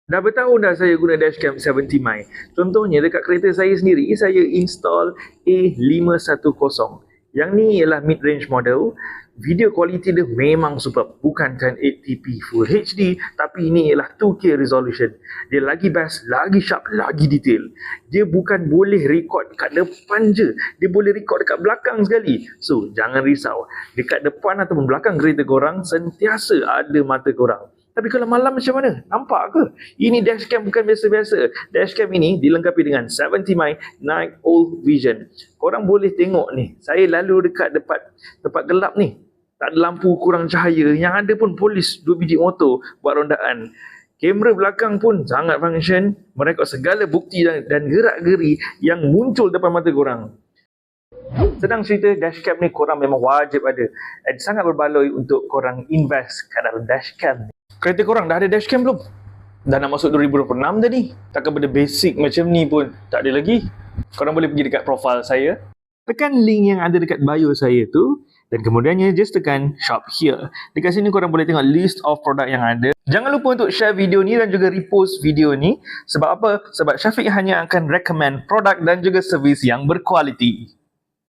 Dah bertahun dah saya guna dashcam 70 mi. Contohnya dekat kereta saya sendiri, saya install A510. Yang ni ialah mid-range model. Video quality dia memang superb. Bukan 1080p Full HD, tapi ini ialah 2K resolution. Dia lagi best, lagi sharp, lagi detail. Dia bukan boleh record kat depan je. Dia boleh record dekat belakang sekali. So, jangan risau. Dekat depan ataupun belakang kereta korang, sentiasa ada mata korang. Tapi kalau malam macam mana? Nampak ke? Ini dashcam bukan biasa-biasa. Dashcam ini dilengkapi dengan 70 mi Night Owl Vision. Korang boleh tengok ni. Saya lalu dekat tempat gelap ni. Tak ada lampu, kurang cahaya. Yang ada pun polis 2 biji motor buat rondaan. Kamera belakang pun sangat function. Merekod segala bukti dan gerak-geri yang muncul depan mata korang. Senang cerita, dashcam ni korang memang wajib ada. Dan sangat berbaloi untuk korang invest kat dalam dashcam ni. Kereta korang dah ada dashcam belum? Dah nak masuk 2026 tadi. Takkan benda basic macam ni pun tak ada lagi? Korang boleh pergi dekat profil saya. Tekan link yang ada dekat bio saya tu. Dan kemudiannya just tekan shop here. Dekat sini korang boleh tengok list of produk yang ada. Jangan lupa untuk share video ni dan juga repost video ni. Sebab apa? Sebab Syafiq hanya akan recommend produk dan juga servis yang berkualiti.